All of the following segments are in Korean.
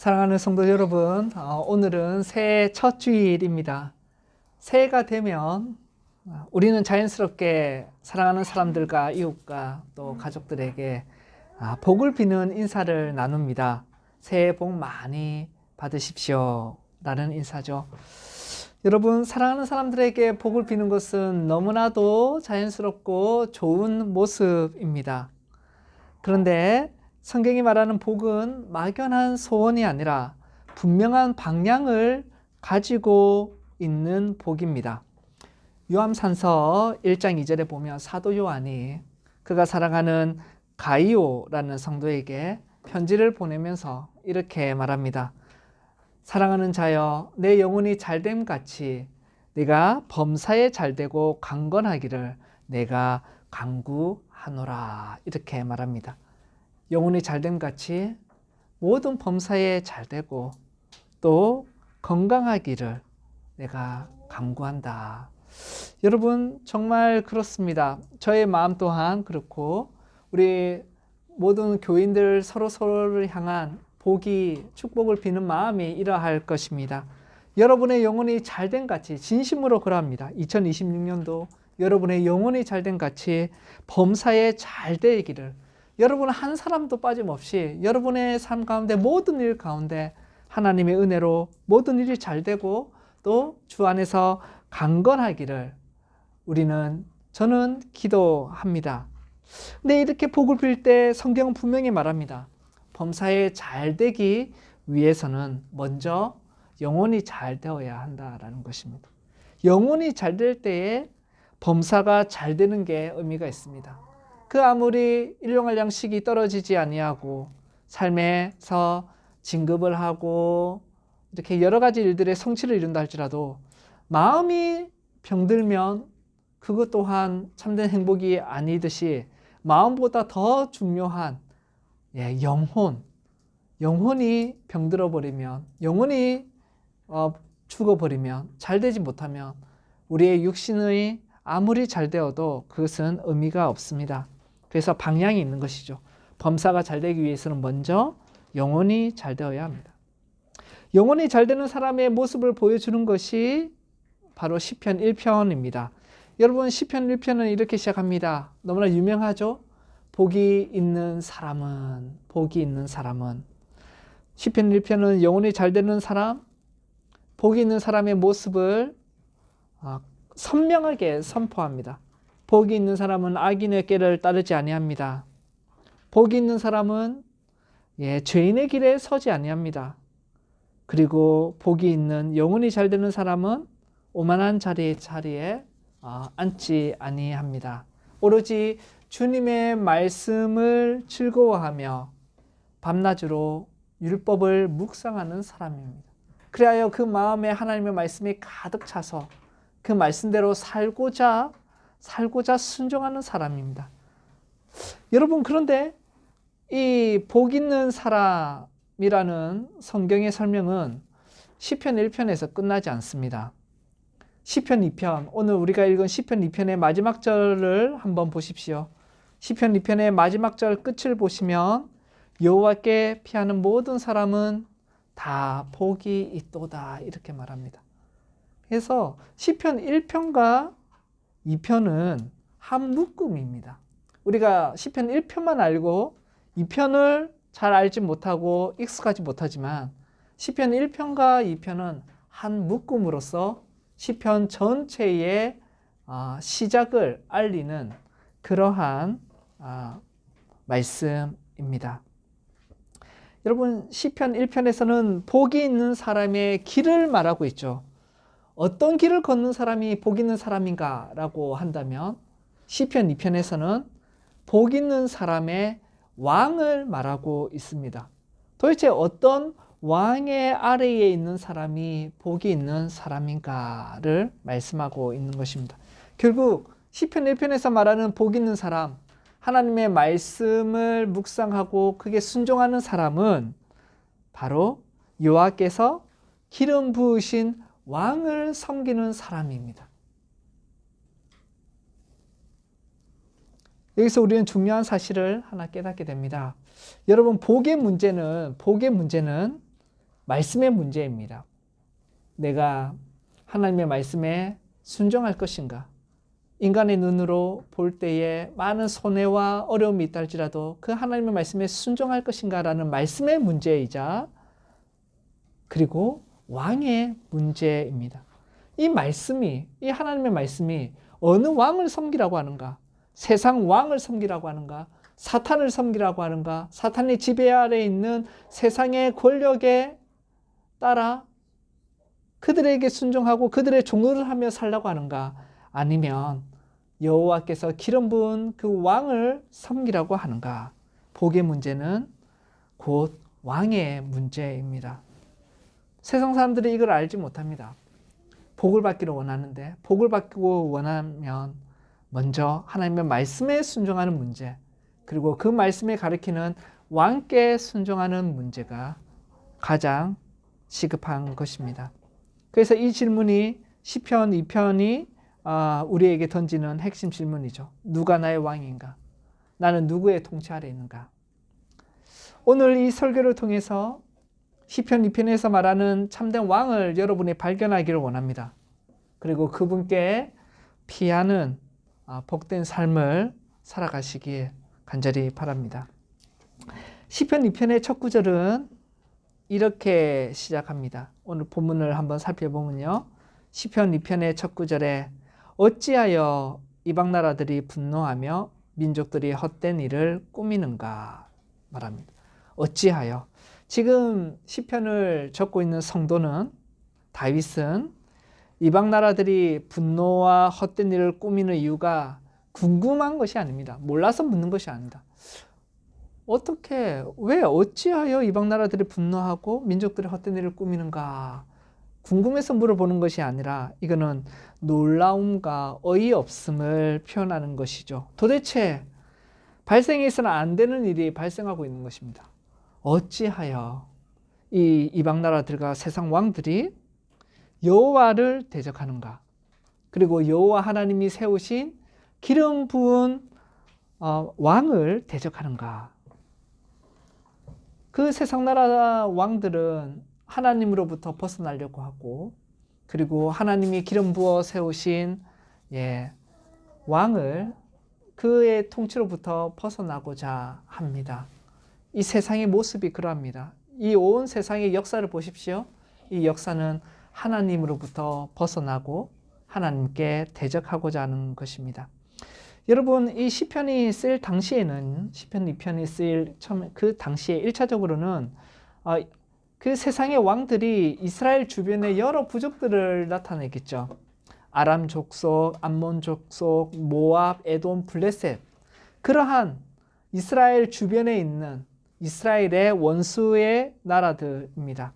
사랑하는 성도 여러분, 오늘은 새해 첫 주일입니다. 새해가 되면 우리는 자연스럽게 사랑하는 사람들과 이웃과 또 가족들에게 복을 비는 인사를 나눕니다. 새해 복 많이 받으십시오 라는 인사죠. 여러분, 사랑하는 사람들에게 복을 비는 것은 너무나도 자연스럽고 좋은 모습입니다. 그런데 성경이 말하는 복은 막연한 소원이 아니라 분명한 방향을 가지고 있는 복입니다. 요한산서 1장 2절에 보면 사도 요한이 그가 사랑하는 가이오라는 성도에게 편지를 보내면서 이렇게 말합니다. 사랑하는 자여, 내 영혼이 잘됨 같이 네가 범사에 잘되고 강건하기를 내가 간구하노라. 이렇게 말합니다. 영혼이 잘됨 같이 모든 범사에 잘되고 또 건강하기를 내가 간구한다. 여러분, 정말 그렇습니다. 저의 마음 또한 그렇고 우리 모든 교인들 서로를 향한 복이 축복을 비는 마음이 이러할 것입니다. 여러분의 영혼이 잘된 같이 진심으로 그러합니다. 2026년도 여러분의 영혼이 잘된 같이 범사에 잘되기를, 여러분 한 사람도 빠짐없이 여러분의 삶 가운데 모든 일 가운데 하나님의 은혜로 모든 일이 잘되고 또 주 안에서 강건하기를 저는 기도합니다. 근데 이렇게 복을 빌 때 성경은 분명히 말합니다. 범사에 잘되기 위해서는 먼저 영혼이 잘 되어야 한다라는 것입니다. 영혼이 잘 될 때에 범사가 잘 되는 게 의미가 있습니다. 그 아무리 일용할 양식이 떨어지지 아니하고 삶에서 진급을 하고 이렇게 여러 가지 일들의 성취를 이룬다 할지라도 마음이 병들면 그것 또한 참된 행복이 아니듯이 마음보다 더 중요한 영혼이 병들어 버리면, 영혼이 죽어버리면, 잘되지 못하면 우리의 육신의 아무리 잘 되어도 그것은 의미가 없습니다. 그래서 방향이 있는 것이죠. 범사가 잘 되기 위해서는 먼저 영혼이 잘 되어야 합니다. 영혼이 잘 되는 사람의 모습을 보여주는 것이 바로 시편 1편입니다. 여러분, 시편 1편은 이렇게 시작합니다. 너무나 유명하죠? 복이 있는 사람은 시편 1편은 영혼이 잘 되는 사람, 복이 있는 사람의 모습을 선명하게 선포합니다. 복이 있는 사람은 악인의 꾀를 따르지 아니합니다. 복이 있는 사람은 죄인의 길에 서지 아니합니다. 그리고 복이 있는 영혼이 잘 되는 사람은 오만한 자리에 앉지 아니합니다. 오로지 주님의 말씀을 즐거워하며 밤낮으로 율법을 묵상하는 사람입니다. 그리하여 그 마음에 하나님의 말씀이 가득 차서 그 말씀대로 살고자 순종하는 사람입니다. 여러분, 그런데 이 복 있는 사람이라는 성경의 설명은 시편 1편에서 끝나지 않습니다. 시편 2편, 오늘 우리가 읽은 시편 2편의 마지막 절을 한번 보십시오. 시편 2편의 마지막 절 끝을 보시면 여호와께 피하는 모든 사람은 다 복이 있도다 이렇게 말합니다. 그래서 시편 1편과 2편은 한 묶음입니다. 우리가 시편 1편만 알고 2편을 잘 알지 못하고 익숙하지 못하지만 시편 1편과 2편은 한 묶음으로서 시편 전체의 시작을 알리는 그러한 말씀입니다. 여러분, 시편 1편에서는 복이 있는 사람의 길을 말하고 있죠. 어떤 길을 걷는 사람이 복 있는 사람인가 라고 한다면 시편 2편에서는 복 있는 사람의 왕을 말하고 있습니다. 도대체 어떤 왕의 아래에 있는 사람이 복이 있는 사람인가를 말씀하고 있는 것입니다. 결국 시편 1편에서 말하는 복 있는 사람, 하나님의 말씀을 묵상하고 그게 순종하는 사람은 바로 여호와께서 기름 부으신 왕을 섬기는 사람입니다. 여기서 우리는 중요한 사실을 하나 깨닫게 됩니다. 여러분, 복의 문제는 말씀의 문제입니다. 내가 하나님의 말씀에 순종할 것인가? 인간의 눈으로 볼 때에 많은 손해와 어려움이 있다 할지라도 그 하나님의 말씀에 순종할 것인가 라는 말씀의 문제이자 그리고 왕의 문제입니다. 이 말씀이, 이 하나님의 말씀이 어느 왕을 섬기라고 하는가? 세상 왕을 섬기라고 하는가? 사탄을 섬기라고 하는가? 사탄의 지배 아래에 있는 세상의 권력에 따라 그들에게 순종하고 그들의 종노릇을 하며 살라고 하는가? 아니면 여호와께서 기름 부은 그 왕을 섬기라고 하는가? 복의 문제는 곧 왕의 문제입니다. 세상 사람들이 이걸 알지 못합니다. 복을 받기를 원하는데 복을 받고 원하면 먼저 하나님의 말씀에 순종하는 문제, 그리고 그 말씀에 가리키는 왕께 순종하는 문제가 가장 시급한 것입니다. 그래서 이 질문이 시편 2편이 우리에게 던지는 핵심 질문이죠. 누가 나의 왕인가? 나는 누구의 통치 아래 있는가? 오늘 이 설교를 통해서 시편 2편에서 말하는 참된 왕을 여러분이 발견하기를 원합니다. 그리고 그분께 피하는 복된 삶을 살아가시길 간절히 바랍니다. 시편 2편의 첫 구절은 이렇게 시작합니다. 오늘 본문을 한번 살펴보면요. 시편 2편의 첫 구절에 어찌하여 이방 나라들이 분노하며 민족들이 헛된 일을 꾸미는가 말합니다. 어찌하여. 지금 시편을 적고 있는 성도는, 다윗은 이방 나라들이 분노와 헛된 일을 꾸미는 이유가 궁금한 것이 아닙니다. 몰라서 묻는 것이 아닙니다. 왜 어찌하여 이방 나라들이 분노하고 민족들이 헛된 일을 꾸미는가? 궁금해서 물어보는 것이 아니라 이거는 놀라움과 어이없음을 표현하는 것이죠. 도대체 발생해서는 안 되는 일이 발생하고 있는 것입니다. 어찌하여 이 이방 나라들과 세상 왕들이 여호와를 대적하는가? 그리고 여호와 하나님이 세우신 기름 부은 왕을 대적하는가? 그 세상 나라 왕들은 하나님으로부터 벗어나려고 하고, 그리고 하나님이 기름 부어 세우신 왕을 그의 통치로부터 벗어나고자 합니다. 이 세상의 모습이 그러합니다. 이 온 세상의 역사를 보십시오. 이 역사는 하나님으로부터 벗어나고 하나님께 대적하고자 하는 것입니다. 여러분, 이 시편이 쓰일 당시에는, 시편 2편이 쓰일 그 당시에 1차적으로는 그 세상의 왕들이 이스라엘 주변의 여러 부족들을 나타내겠죠. 아람 족속, 암몬 족속, 모압, 에돔, 블레셋, 그러한 이스라엘 주변에 있는 이스라엘의 원수의 나라들입니다.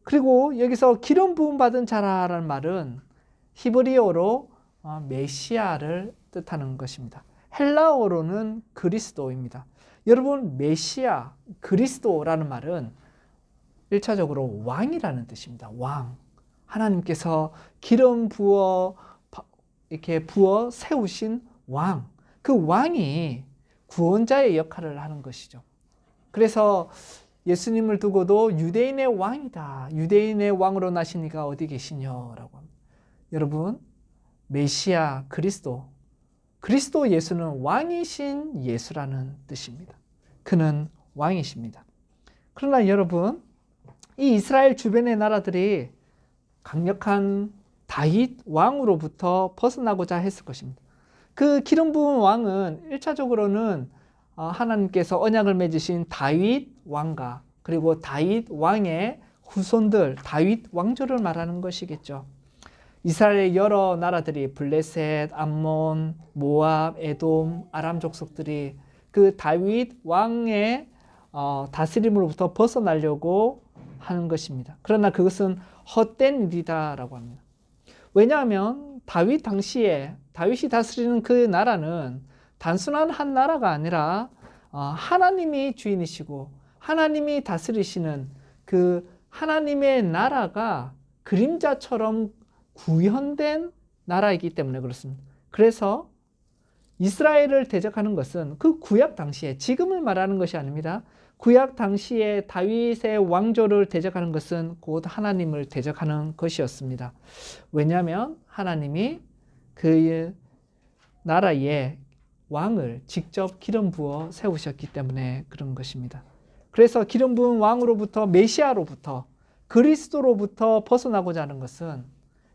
그리고 여기서 기름 부음 받은 자라라는 말은 히브리어로 메시아를 뜻하는 것입니다. 헬라어로는 그리스도입니다. 여러분, 메시아, 그리스도라는 말은 1차적으로 왕이라는 뜻입니다. 왕. 하나님께서 기름 이렇게 부어 세우신 왕. 그 왕이 구원자의 역할을 하는 것이죠. 그래서 예수님을 두고도 유대인의 왕이다. 유대인의 왕으로 나시니가 어디 계시냐라고 합니다. 여러분, 메시아 그리스도 예수는 왕이신 예수라는 뜻입니다. 그는 왕이십니다. 그러나 여러분, 이 이스라엘 주변의 나라들이 강력한 다윗 왕으로부터 벗어나고자 했을 것입니다. 그 기름 부은 왕은 1차적으로는 하나님께서 언약을 맺으신 다윗 왕과 그리고 다윗 왕의 후손들, 다윗 왕조를 말하는 것이겠죠. 이스라엘의 여러 나라들이 블레셋, 암몬, 모압, 에돔, 아람 족속들이 그 다윗 왕의 다스림으로부터 벗어나려고 하는 것입니다. 그러나 그것은 헛된 일이다라고 합니다. 왜냐하면 다윗이 다스리는 그 나라는 단순한 한 나라가 아니라 하나님이 주인이시고 하나님이 다스리시는 그 하나님의 나라가 그림자처럼 구현된 나라이기 때문에 그렇습니다. 그래서 이스라엘을 대적하는 것은 그 구약 당시에, 지금을 말하는 것이 아닙니다. 구약 당시에 다윗의 왕조를 대적하는 것은 곧 하나님을 대적하는 것이었습니다. 왜냐하면 하나님이 그 나라에 왕을 직접 기름 부어 세우셨기 때문에 그런 것입니다. 그래서 기름 부은 왕으로부터, 메시아로부터, 그리스도로부터 벗어나고자 하는 것은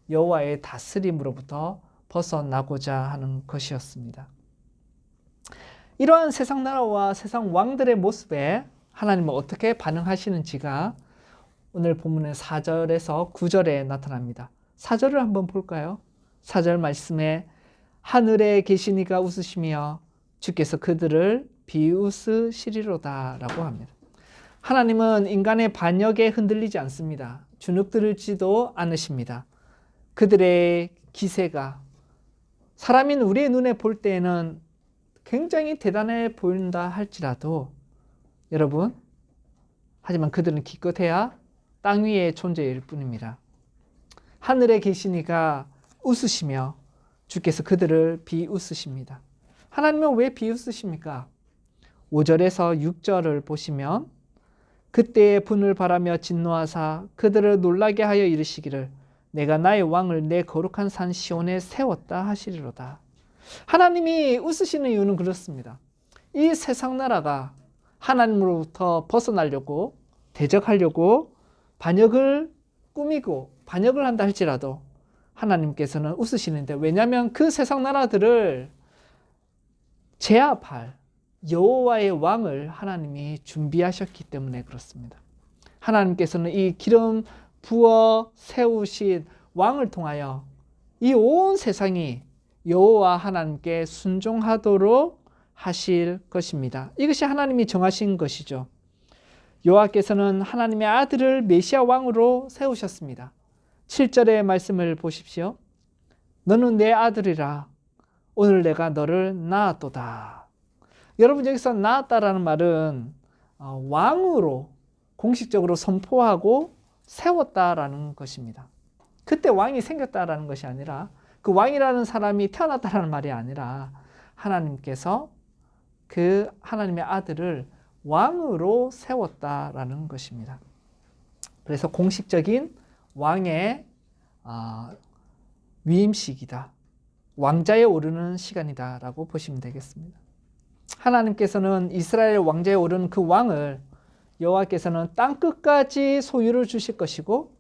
여호와의 다스림으로부터 벗어나고자 하는 것이었습니다. 이러한 세상 나라와 세상 왕들의 모습에 하나님은 어떻게 반응하시는지가 오늘 본문의 4절에서 9절에 나타납니다. 4절을 한번 볼까요? 4절 말씀에 하늘에 계신 이가 웃으시며 주께서 그들을 비웃으시리로다 라고 합니다. 하나님은 인간의 반역에 흔들리지 않습니다. 주눅들지도 않으십니다. 그들의 기세가 사람인 우리의 눈에 볼 때에는 굉장히 대단해 보인다 할지라도 여러분, 하지만 그들은 기껏해야 땅 위의 존재일 뿐입니다. 하늘에 계신 이가 웃으시며 주께서 그들을 비웃으십니다. 하나님은 왜 비웃으십니까? 5절에서 6절을 보시면 그때의 분을 바라며 진노하사 그들을 놀라게 하여 이르시기를 내가 나의 왕을 내 거룩한 산 시온에 세웠다 하시리로다. 하나님이 웃으시는 이유는 그렇습니다. 이 세상 나라가 하나님으로부터 벗어나려고 대적하려고 반역을 꾸미고 반역을 한다 할지라도 하나님께서는 웃으시는데, 왜냐하면 그 세상 나라들을 제압할 여호와의 왕을 하나님이 준비하셨기 때문에 그렇습니다. 하나님께서는 이 기름 부어 세우신 왕을 통하여 이 온 세상이 여호와 하나님께 순종하도록 하실 것입니다. 이것이 하나님이 정하신 것이죠. 여호와께서는 하나님의 아들을 메시아 왕으로 세우셨습니다. 7절의 말씀을 보십시오. 너는 내 아들이라 오늘 내가 너를 낳았도다. 여러분, 여기서 낳았다라는 말은 왕으로 공식적으로 선포하고 세웠다라는 것입니다. 그때 왕이 생겼다라는 것이 아니라, 그 왕이라는 사람이 태어났다라는 말이 아니라 하나님께서 그 하나님의 아들을 왕으로 세웠다라는 것입니다. 그래서 공식적인 왕의 위임식이다. 왕자에 오르는 시간이다라고 보시면 되겠습니다. 하나님께서는 이스라엘 왕자에 오르는 그 왕을 여호와께서는 땅 끝까지 소유를 주실 것이고,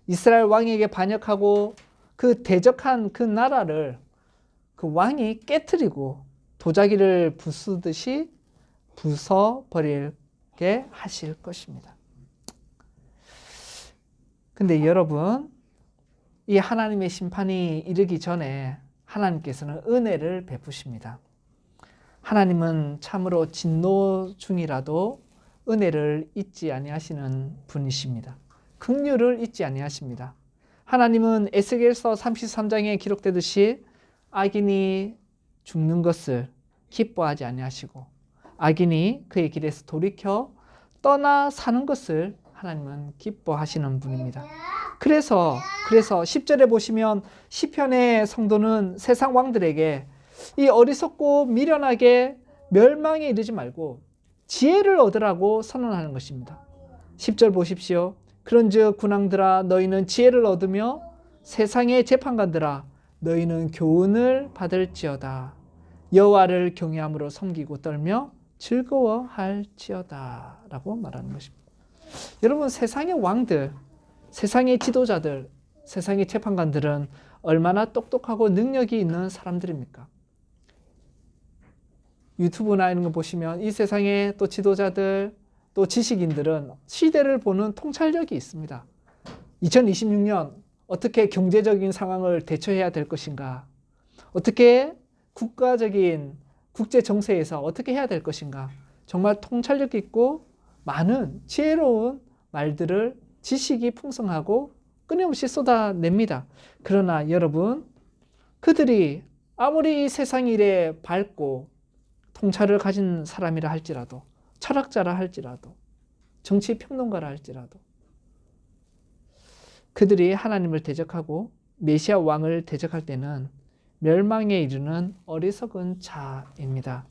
이스라엘 왕에게 반역하고 그 대적한 그 나라를 그 왕이 깨트리고 도자기를 부수듯이 부숴버리게 하실 것입니다. 근데 여러분, 이 하나님의 심판이 이르기 전에 하나님께서는 은혜를 베푸십니다. 하나님은 참으로 진노 중이라도 은혜를 잊지 아니하시는 분이십니다. 긍휼을 잊지 아니하십니다. 하나님은 에스겔서 33장에 기록되듯이 악인이 죽는 것을 기뻐하지 아니하시고 악인이 그의 길에서 돌이켜 떠나 사는 것을 하나님은 기뻐하시는 분입니다. 그래서 10절에 보시면 시편의 성도는 세상 왕들에게 이 어리석고 미련하게 멸망에 이르지 말고 지혜를 얻으라고 선언하는 것입니다. 10절 보십시오. 그런즉 군왕들아 너희는 지혜를 얻으며 세상의 재판관들아 너희는 교훈을 받을지어다. 여호와를 경외함으로 섬기고 떨며 즐거워할지어다 라고 말하는 것입니다. 여러분, 세상의 왕들, 세상의 지도자들, 세상의 재판관들은 얼마나 똑똑하고 능력이 있는 사람들입니까? 유튜브나 이런 거 보시면 이 세상의 또 지도자들, 또 지식인들은 시대를 보는 통찰력이 있습니다. 2026년 어떻게 경제적인 상황을 대처해야 될 것인가? 어떻게 국가적인 국제 정세에서 어떻게 해야 될 것인가? 정말 통찰력 있고 많은 지혜로운 말들을 지식이 풍성하고 끊임없이 쏟아냅니다. 그러나 여러분, 그들이 아무리 이 세상 일에 밝고 통찰을 가진 사람이라 할지라도, 철학자라 할지라도, 정치 평론가라 할지라도 그들이 하나님을 대적하고 메시아 왕을 대적할 때는 멸망에 이르는 어리석은 자입니다.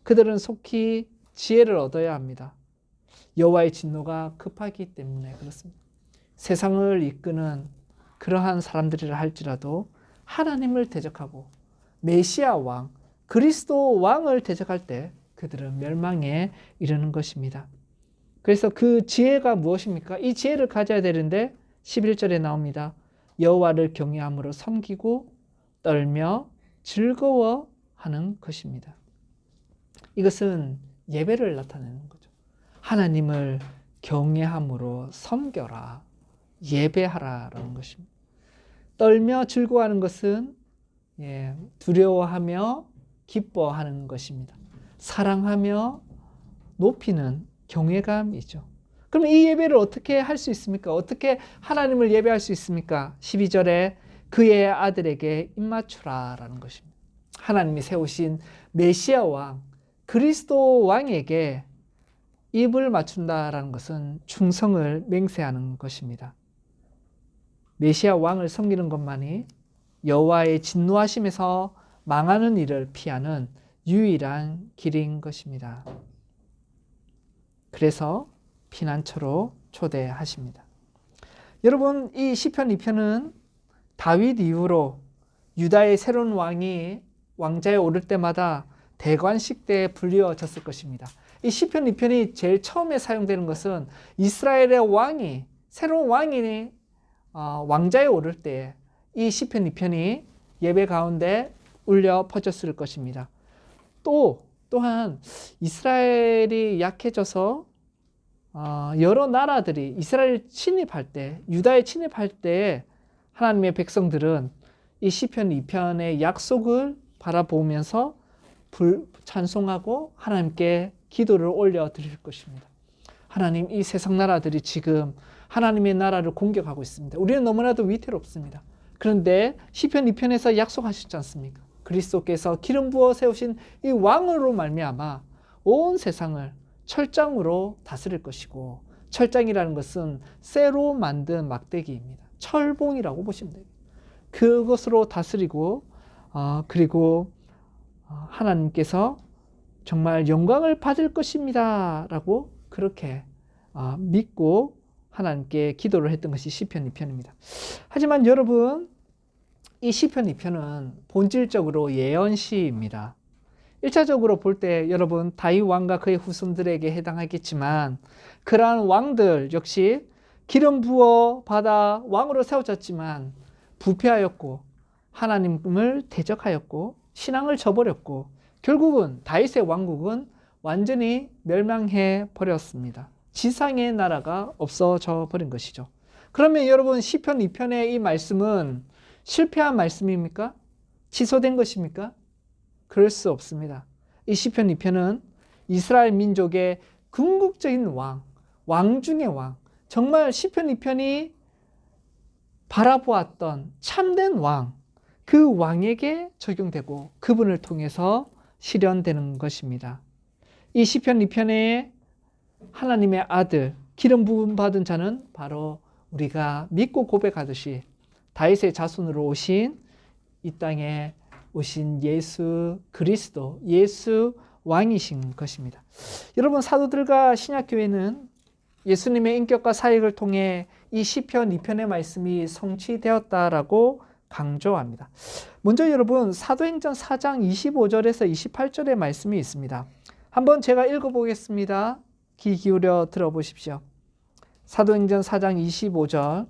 그들은 속히 지혜를 얻어야 합니다. 여호와의 진노가 급하기 때문에 그렇습니다. 세상을 이끄는 그러한 사람들이라 할지라도 하나님을 대적하고 메시아 왕, 그리스도 왕을 대적할 때 그들은 멸망에 이르는 것입니다. 그래서 그 지혜가 무엇입니까? 이 지혜를 가져야 되는데 11절에 나옵니다. 여호와를 경외함으로 섬기고 떨며 즐거워하는 것입니다. 이것은 예배를 나타내는 거죠. 하나님을 경외함으로 섬겨라, 예배하라라는 것입니다. 떨며 즐거워하는 것은 두려워하며 기뻐하는 것입니다. 사랑하며 높이는 경외감이죠. 그럼 이 예배를 어떻게 할 수 있습니까? 어떻게 하나님을 예배할 수 있습니까? 12절에 그의 아들에게 입맞추라라는 것입니다. 하나님이 세우신 메시아 왕, 그리스도 왕에게 입을 맞춘다라는 것은 충성을 맹세하는 것입니다. 메시아 왕을 섬기는 것만이 여호와의 진노하심에서 망하는 일을 피하는 유일한 길인 것입니다. 그래서 피난처로 초대하십니다. 여러분, 이 시편 2편은 다윗 이후로 유다의 새로운 왕이 왕자에 오를 때마다 대관식 때 불리워졌을 것입니다. 이 시편 2편이 제일 처음에 사용되는 것은 이스라엘의 왕이, 새로운 왕이 왕자에 오를 때 이 시편 2편이 예배 가운데 울려 퍼졌을 것입니다. 또한 이스라엘이 약해져서 여러 나라들이 이스라엘 침입할 때, 유다에 침입할 때 하나님의 백성들은 이 시편 2편의 약속을 바라보면서 찬송하고 하나님께 기도를 올려드릴 것입니다. 하나님, 이 세상 나라들이 지금 하나님의 나라를 공격하고 있습니다. 우리는 너무나도 위태롭습니다. 그런데 시편 2편에서 약속하셨지 않습니까? 그리스도께서 기름 부어 세우신 이 왕으로 말미암아 온 세상을 철장으로 다스릴 것이고, 철장이라는 것은 쇠로 만든 막대기입니다. 철봉이라고 보시면 됩니다. 그것으로 다스리고 그리고 하나님께서 정말 영광을 받을 것입니다 라고 그렇게 믿고 하나님께 기도를 했던 것이 시편 2편입니다. 하지만 여러분, 이 시편 2편은 본질적으로 예언시입니다. 1차적으로 볼 때 여러분, 다윗 왕과 그의 후손들에게 해당하겠지만 그러한 왕들 역시 기름 부어 받아 왕으로 세워졌지만 부패하였고 하나님을 대적하였고 신앙을 저버렸고 결국은 다윗의 왕국은 완전히 멸망해 버렸습니다. 지상의 나라가 없어져 버린 것이죠. 그러면 여러분, 시편 2편의 이 말씀은 실패한 말씀입니까? 취소된 것입니까? 그럴 수 없습니다. 이 시편 2편은 이스라엘 민족의 궁극적인 왕 중의 왕, 정말 시편 2편이 바라보았던 참된 왕, 그 왕에게 적용되고 그분을 통해서 실현되는 것입니다. 이 시편 2편에 하나님의 아들, 기름 부음 받은 자는 바로 우리가 믿고 고백하듯이 다윗의 자손으로 오신 이 땅에 오신 예수 그리스도, 예수 왕이신 것입니다. 여러분, 사도들과 신약교회는 예수님의 인격과 사역을 통해 이 시편 2편의 말씀이 성취되었다라고 강조합니다. 먼저 여러분, 사도행전 4장 25절에서 28절의 말씀이 있습니다. 한번 제가 읽어보겠습니다. 귀 기울여 들어보십시오. 사도행전 4장 25절,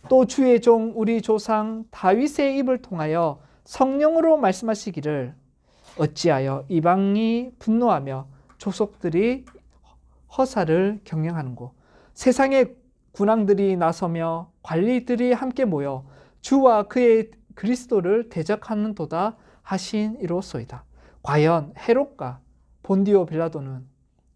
또 주의 종 우리 조상 다윗의 입을 통하여 성령으로 말씀하시기를 어찌하여 이방이 분노하며 족속들이 허사를 경영하는고, 세상의 군왕들이 나서며 관리들이 함께 모여 주와 그의 그리스도를 대적하는도다 하신 이로소이다. 과연 헤롯과 본디오 빌라도는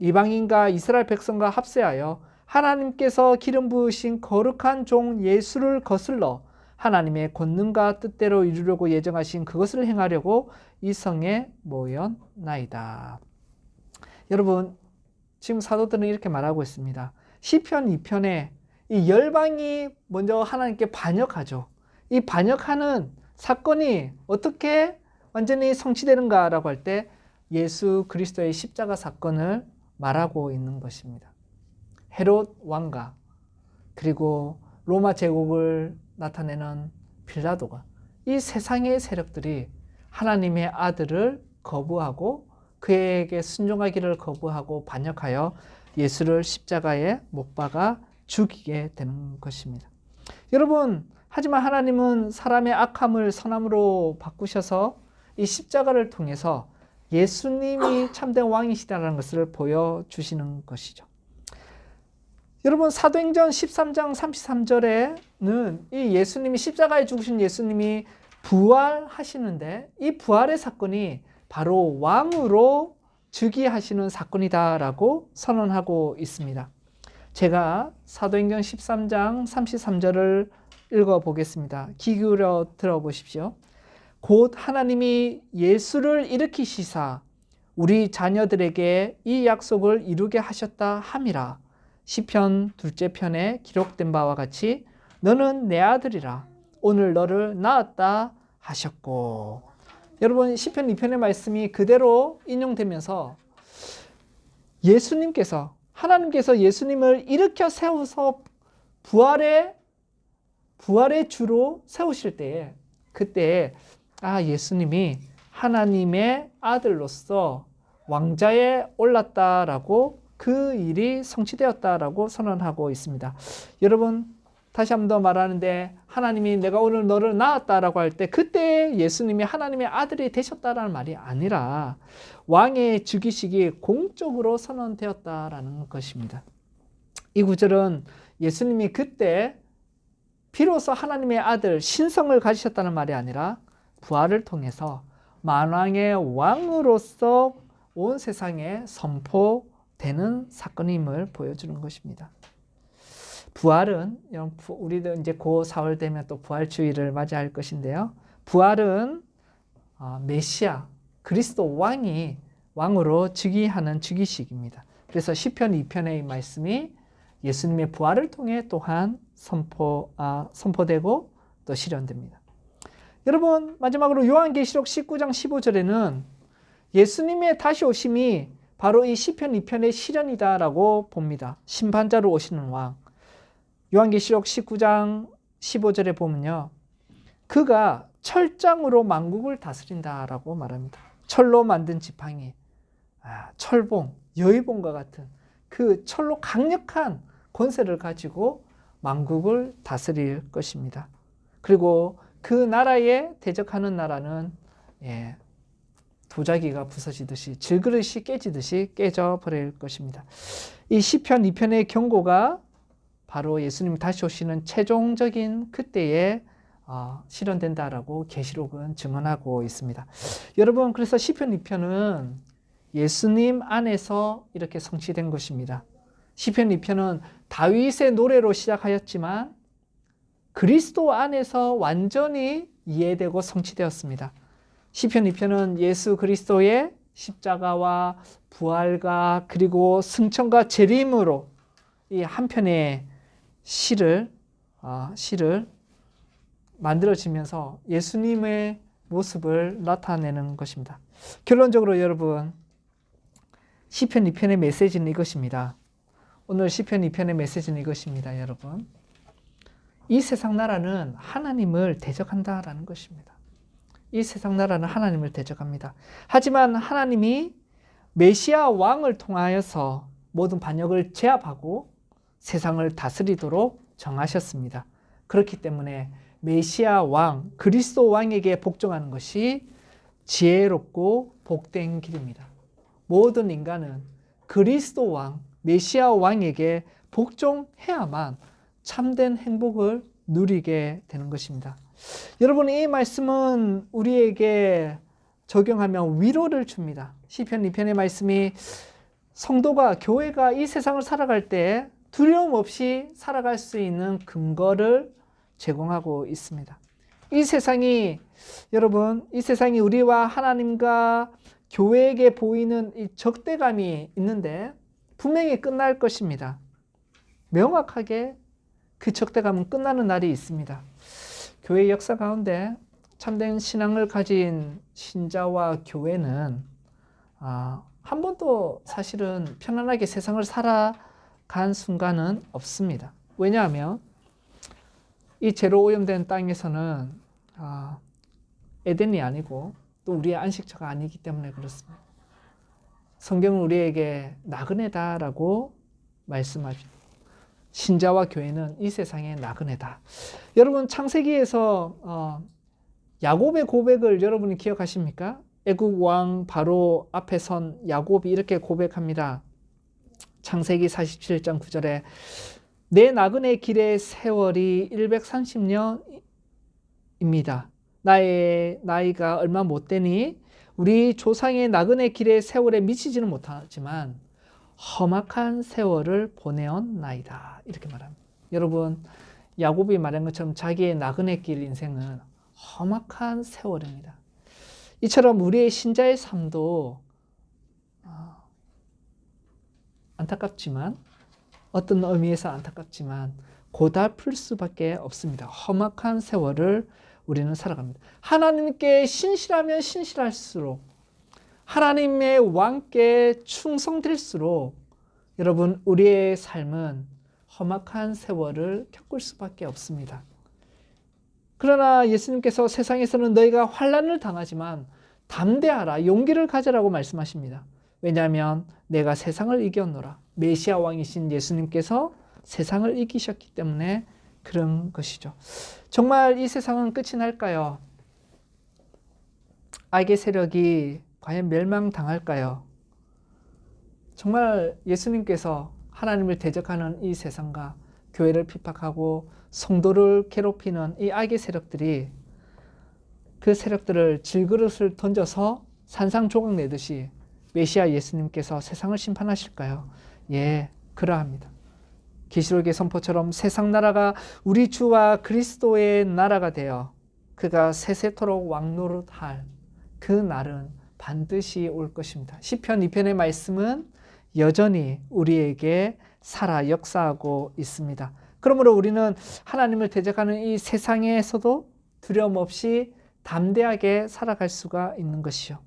이방인과 이스라엘 백성과 합세하여 하나님께서 기름 부으신 거룩한 종 예수를 거슬러 하나님의 권능과 뜻대로 이루려고 예정하신 그것을 행하려고 이 성에 모였나이다. 여러분, 지금 사도들은 이렇게 말하고 있습니다. 시편 2편에 이 열방이 먼저 하나님께 반역하죠. 이 반역하는 사건이 어떻게 완전히 성취되는가라고 할 때 예수 그리스도의 십자가 사건을 말하고 있는 것입니다. 헤롯 왕과 그리고 로마 제국을 나타내는 빌라도가, 이 세상의 세력들이 하나님의 아들을 거부하고 그에게 순종하기를 거부하고 반역하여 예수를 십자가에 못 박아 죽이게 되는 것입니다. 여러분, 하지만 하나님은 사람의 악함을 선함으로 바꾸셔서 이 십자가를 통해서 예수님이 참된 왕이시다는 것을 보여주시는 것이죠. 여러분, 사도행전 13장 33절에는 이 예수님이 십자가에 죽으신 예수님이 부활하시는데 이 부활의 사건이 바로 왕으로 즉위하시는 사건이다라고 선언하고 있습니다. 제가 사도행전 13장 33절을 읽어보겠습니다. 귀 기울여 들어보십시오. 곧 하나님이 예수를 일으키시사 우리 자녀들에게 이 약속을 이루게 하셨다 함이라. 시편 2째 편에 기록된 바와 같이 너는 내 아들이라 오늘 너를 낳았다 하셨고. 여러분, 시편 2편의 말씀이 그대로 인용되면서 하나님께서 예수님을 일으켜 세워서 부활의 주로 세우실 때에 그때 예수님이 하나님의 아들로서 왕좌에 올랐다라고, 그 일이 성취되었다라고 선언하고 있습니다. 여러분, 다시 한 번 더 말하는데 하나님이 내가 오늘 너를 낳았다라고 할 때 그때 예수님이 하나님의 아들이 되셨다라는 말이 아니라 왕의 즉위식이 공적으로 선언되었다라는 것입니다. 이 구절은 예수님이 그때 비로소 하나님의 아들 신성을 가지셨다는 말이 아니라 부활을 통해서 만왕의 왕으로서 온 세상에 선포되는 사건임을 보여주는 것입니다. 부활은, 우리도 이제 고 4월 되면 또 부활주의를 맞이할 것인데요. 부활은 메시아, 그리스도 왕으로 즉위하는 즉위식입니다. 그래서 시편 2편의 말씀이 예수님의 부활을 통해 또한 선포되고 또 실현됩니다. 여러분, 마지막으로 요한계시록 19장 15절에는 예수님의 다시 오심이 바로 이 시편 2편의 실현이다라고 봅니다. 심판자로 오시는 왕. 요한계시록 19장 15절에 보면요, 그가 철장으로 만국을 다스린다라고 말합니다. 철로 만든 지팡이, 철봉, 여의봉과 같은 그 철로 강력한 권세를 가지고 만국을 다스릴 것입니다. 그리고 그 나라에 대적하는 나라는 도자기가 부서지듯이, 질그릇이 깨지듯이 깨져버릴 것입니다. 이 시편 2편의 경고가 바로 예수님이 다시 오시는 최종적인 그때에 실현된다라고 계시록은 증언하고 있습니다. 여러분, 그래서 시편 2편은 예수님 안에서 이렇게 성취된 것입니다. 시편 2편은 다윗의 노래로 시작하였지만 그리스도 안에서 완전히 이해되고 성취되었습니다. 시편 2편은 예수 그리스도의 십자가와 부활과 그리고 승천과 재림으로 이 한 편의 시를 만들어지면서 예수님의 모습을 나타내는 것입니다. 결론적으로 여러분, 시편 2편의 메시지는 이것입니다. 오늘 시편 2편의 메시지는 이것입니다. 여러분, 이 세상 나라는 하나님을 대적한다라는 것입니다. 이 세상 나라는 하나님을 대적합니다. 하지만 하나님이 메시아 왕을 통하여서 모든 반역을 제압하고 세상을 다스리도록 정하셨습니다. 그렇기 때문에 메시아 왕, 그리스도 왕에게 복종하는 것이 지혜롭고 복된 길입니다. 모든 인간은 그리스도 왕, 메시아 왕에게 복종해야만 참된 행복을 누리게 되는 것입니다. 여러분, 이 말씀은 우리에게 적용하면 위로를 줍니다. 시편 2편의 말씀이 성도가, 교회가 이 세상을 살아갈 때 두려움 없이 살아갈 수 있는 근거를 제공하고 있습니다. 여러분, 이 세상이 우리와 하나님과 교회에게 보이는 이 적대감이 있는데 분명히 끝날 것입니다. 명확하게 그 적대감은 끝나는 날이 있습니다. 교회 역사 가운데 참된 신앙을 가진 신자와 교회는 한 번도 사실은 편안하게 세상을 간 순간은 없습니다. 왜냐하면 이 죄로 오염된 땅에서는 에덴이 아니고 또 우리의 안식처가 아니기 때문에 그렇습니다. 성경은 우리에게 나그네다라고 말씀하십니다. 신자와 교회는 이 세상의 나그네다. 여러분 창세기에서 야곱의 고백을 여러분이 기억하십니까? 애굽 왕 바로 앞에 선 야곱이 이렇게 고백합니다. 창세기 47장 9절에 내 나그네 길의 세월이 130년입니다. 나의 나이가 얼마 못 되니 우리 조상의 나그네 길의 세월에 미치지는 못하지만 험악한 세월을 보내온 나이다. 이렇게 말합니다. 여러분 야곱이 말한 것처럼 자기의 나그네 길 인생은 험악한 세월입니다. 이처럼 우리의 신자의 삶도 안타깝지만 어떤 의미에서 안타깝지만 고달플 수밖에 없습니다. 험악한 세월을 우리는 살아갑니다. 하나님께 신실하면 신실할수록 하나님의 왕께 충성될수록 여러분 우리의 삶은 험악한 세월을 겪을 수밖에 없습니다. 그러나 예수님께서 세상에서는 너희가 환난을 당하지만 담대하라 용기를 가져라고 말씀하십니다. 왜냐하면 내가 세상을 이겼노라. 메시아 왕이신 예수님께서 세상을 이기셨기 때문에 그런 것이죠. 정말 이 세상은 끝이 날까요? 악의 세력이 과연 멸망당할까요? 정말 예수님께서 하나님을 대적하는 이 세상과 교회를 핍박하고 성도를 괴롭히는 이 악의 세력들이 그 세력들을 질그릇을 던져서 산산조각 내듯이 메시아 예수님께서 세상을 심판하실까요? 예, 그러합니다. 계시록의 선포처럼 세상 나라가 우리 주와 그리스도의 나라가 되어 그가 세세토록 왕노릇할 그 날은 반드시 올 것입니다. 시편 2편의 말씀은 여전히 우리에게 살아 역사하고 있습니다. 그러므로 우리는 하나님을 대적하는 이 세상에서도 두려움 없이 담대하게 살아갈 수가 있는 것이요.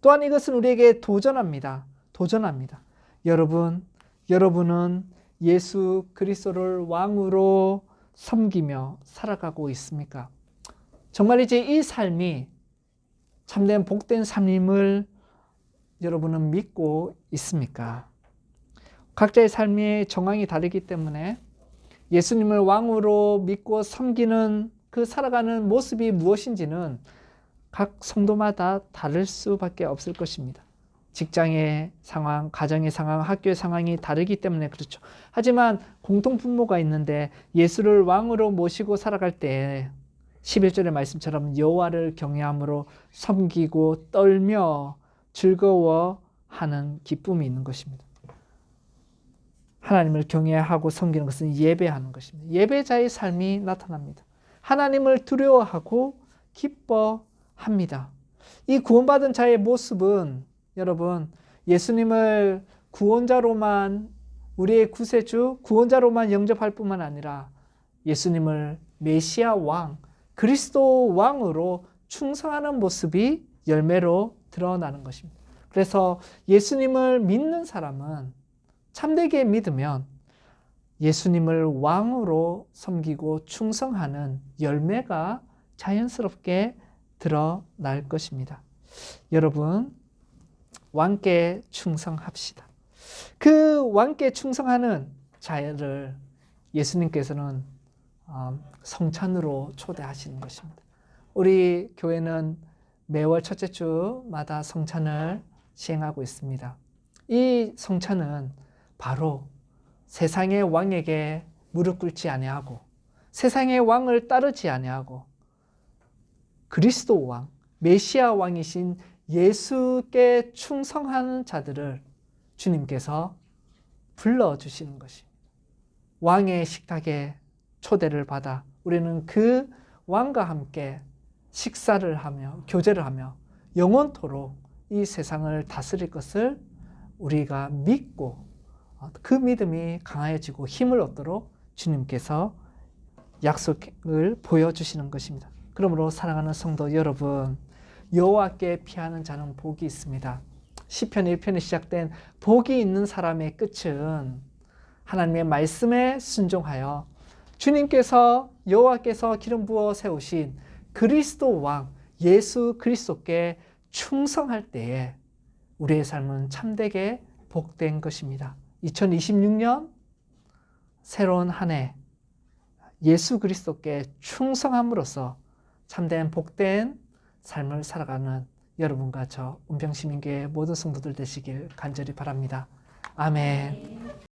또한 이것은 우리에게 도전합니다. 여러분은 예수 그리스도를 왕으로 섬기며 살아가고 있습니까? 정말 이제 이 삶이 참된 복된 삶임을 여러분은 믿고 있습니까? 각자의 삶의 정황이 다르기 때문에 예수님을 왕으로 믿고 섬기는 그 살아가는 모습이 무엇인지는 각 성도마다 다를 수밖에 없을 것입니다. 직장의 상황, 가정의 상황, 학교의 상황이 다르기 때문에 그렇죠. 하지만 공통분모가 있는데 예수를 왕으로 모시고 살아갈 때 11절의 말씀처럼 여호와를 경외함으로 섬기고 떨며 즐거워하는 기쁨이 있는 것입니다. 하나님을 경외하고 섬기는 것은 예배하는 것입니다. 예배자의 삶이 나타납니다. 하나님을 두려워하고 기뻐합니다. 이 구원받은 자의 모습은 여러분 예수님을 구원자로만 우리의 구세주 구원자로만 영접할 뿐만 아니라 예수님을 메시아 왕 그리스도 왕으로 충성하는 모습이 열매로 드러나는 것입니다. 그래서 예수님을 믿는 사람은 참되게 믿으면 예수님을 왕으로 섬기고 충성하는 열매가 자연스럽게 드러날 것입니다. 여러분, 왕께 충성합시다. 그 왕께 충성하는 자를 예수님께서는 성찬으로 초대하시는 것입니다. 우리 교회는 매월 첫째 주마다 성찬을 시행하고 있습니다. 이 성찬은 바로 세상의 왕에게 무릎 꿇지 아니하고 세상의 왕을 따르지 아니하고 그리스도 왕, 메시아 왕이신 예수께 충성하는 자들을 주님께서 불러주시는 것입니다. 왕의 식탁에 초대를 받아 우리는 그 왕과 함께 식사를 하며 교제를 하며 영원토록 이 세상을 다스릴 것을 우리가 믿고 그 믿음이 강해지고 힘을 얻도록 주님께서 약속을 보여주시는 것입니다. 그러므로 사랑하는 성도 여러분, 여호와께 피하는 자는 복이 있습니다. 시편 1편에 시작된 복이 있는 사람의 끝은 하나님의 말씀에 순종하여 주님께서 여호와께서 기름 부어 세우신 그리스도 왕 예수 그리스도께 충성할 때에 우리의 삶은 참되게 복된 것입니다. 2026년 새로운 한 해 예수 그리스도께 충성함으로써 참된 복된 삶을 살아가는 여러분과 저 은평시민교회 모든 성도들 되시길 간절히 바랍니다. 아멘.